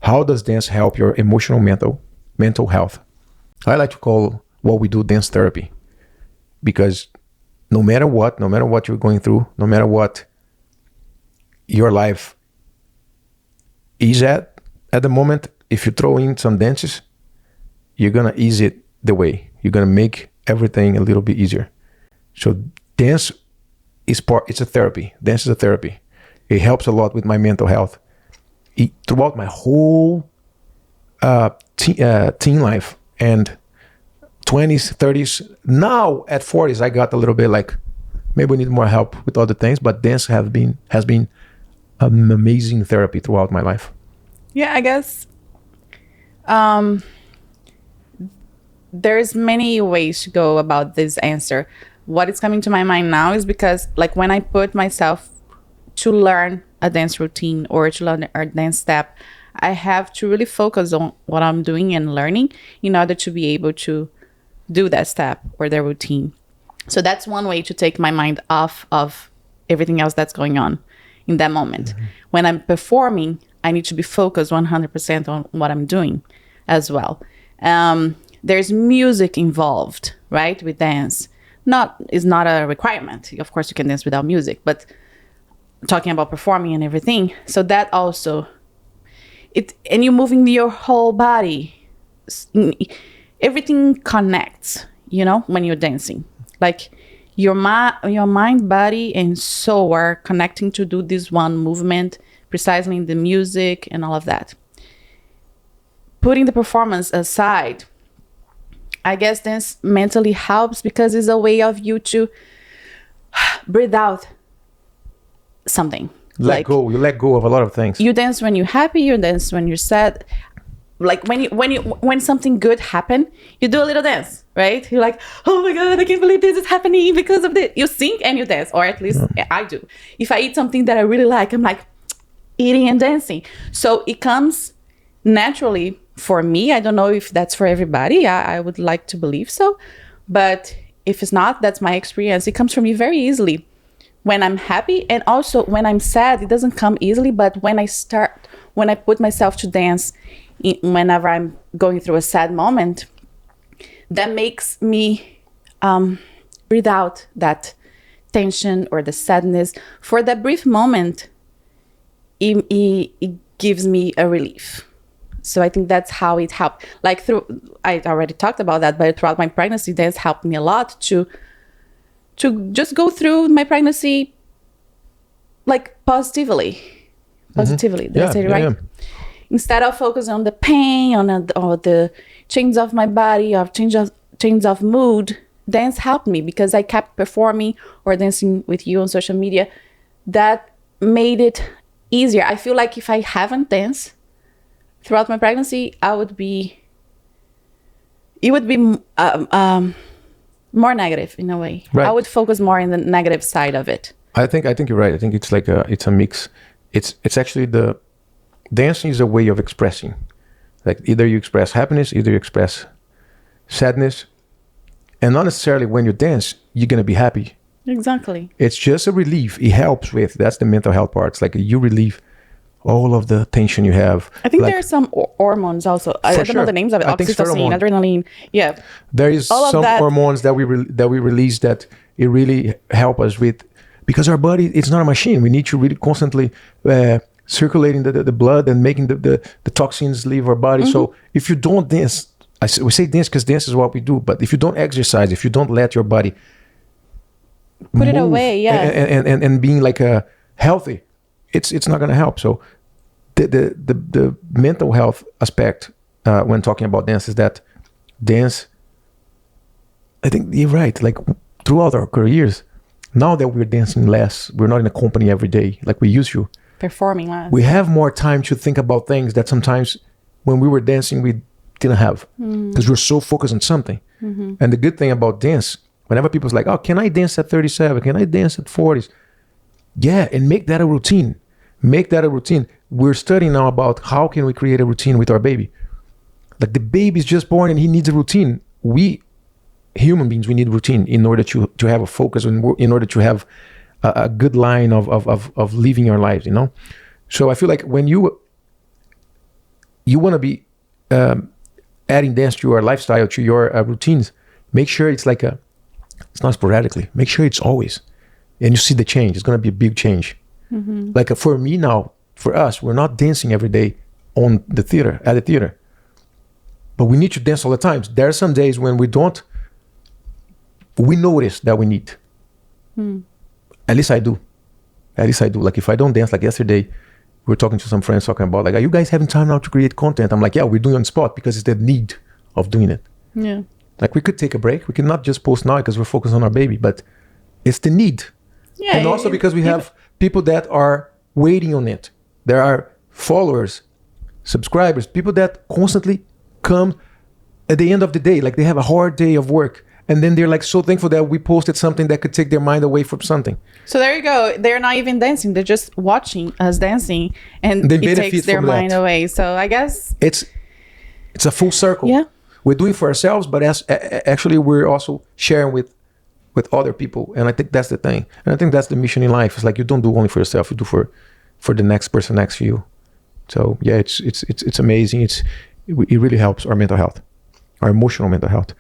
How does dance help your emotional, mental health? I like to call what we do dance therapy, because no matter what you're going through, no matter what your life is at the moment, if you throw in some dances, you're gonna ease it the way. You're gonna make everything a little bit easier. So dance it's a therapy. Dance is a therapy. It helps a lot with my mental health. Throughout my whole teen life and 20s, 30s, now at 40s, I got a little bit like, maybe we need more help with other things, but dance has been an amazing therapy throughout my life. Yeah, I guess there's many ways to go about this answer. What is coming to my mind now is because, like, when I put myself to learn a dance routine or to learn a dance step, I have to really focus on what I'm doing and learning in order to be able to do that step or the routine. So that's one way to take my mind off of everything else that's going on in that moment. Mm-hmm. When I'm performing, I need to be focused 100% on what I'm doing as well. There's music involved, right, with dance. It's not a requirement. Of course, you can dance without music, but talking about performing and everything. So that also, and you're moving your whole body. Everything connects, when you're dancing. Like your mind, body, and soul are connecting to do this one movement, precisely in the music and all of that. Putting the performance aside, I guess dance mentally helps because it's a way of you to breathe out something. Let go. You let go of a lot of things. You dance when you're happy. You dance when you're sad. Like when something good happen, you do a little dance, right? You're like, oh my God, I can't believe this is happening because of this. You sing and you dance, or at least I do. If I eat something that I really like, I'm like eating and dancing. So it comes naturally for me. I don't know if that's for everybody. I would like to believe so. But if it's not, that's my experience. It comes from me very easily when I'm happy. And also when I'm sad, it doesn't come easily. But when I put myself to dance, whenever I'm going through a sad moment, that makes me breathe out that tension or the sadness. For that brief moment, it gives me a relief. So I think that's how it helped. Like I already talked about that, but throughout my pregnancy, dance helped me a lot to just go through my pregnancy like positively. Did I say it right? Yeah. Instead of focusing on the pain, or the change of my body, or change of mood, dance helped me because I kept performing or dancing with you on social media. That made it easier. I feel like if I haven't danced throughout my pregnancy, it would be more negative in a way. Right. I would focus more in the negative side of it. I think you're right. I think it's like it's a mix. It's actually dancing is a way of expressing. Like either you express happiness, either you express sadness, and not necessarily when you dance you're gonna be happy. Exactly. It's just a relief. It helps with, that's the mental health part. It's like you relieve all of the tension you have. I think there are some hormones also. I don't know the names of it. Oxytocin, adrenaline. Yeah. There is some hormones that we release that it really help us with, because our body, it's not a machine. We need to really constantly circulating the blood and making the toxins leave our body. Mm-hmm. So if you don't dance, we say dance because dance is what we do, but if you don't exercise, if you don't let your body put it away, yeah, and being like healthy, it's not going to help. So the mental health aspect when talking about dance is that dance, I think you're right, like throughout our careers, now that we're dancing less, we're not in a company every day like we used to, performing less, we have more time to think about things that sometimes when we were dancing we didn't have, because we're so focused on something. Mm-hmm. And the good thing about dance, whenever people's like, oh, can I dance at 37? Can I dance at 40s? Yeah, and make that a routine. We're studying now about how can we create a routine with our baby. Like the baby's just born and he needs a routine. We human beings, we need routine in order to have a focus, in order to have a good line of living our lives, you know? So I feel like when you you want to be adding dance to your lifestyle, to your routines, make sure it's like it's not sporadically. Make sure it's always, and you see the change. It's gonna be a big change. Like for me now, for us, we're not dancing every day at the theater, but we need to dance all the time. There are some days when we don't. We notice that we need. At least I do. Like if I don't dance, like yesterday, we were talking to some friends talking about like, are you guys having time now to create content? I'm like, yeah, we're doing on spot because it's the need of doing it. Yeah. Like we could take a break. We could not just post now because we're focused on our baby, but it's the need. Yeah. And also because we have people that are waiting on it. There are followers, subscribers, people that constantly come at the end of the day. Like they have a hard day of work. And then they're like so thankful that we posted something that could take their mind away from something. So there you go. They're not even dancing. They're just watching us dancing, and They it benefit takes their from mind that. away. So I guess It's a full circle. Yeah. We're doing for ourselves, but actually we're also sharing with other people. And I think that's the thing. And I think that's the mission in life. It's like you don't do only for yourself. You do for the next person next to you. So yeah, it's amazing. It really helps our mental health, our emotional mental health.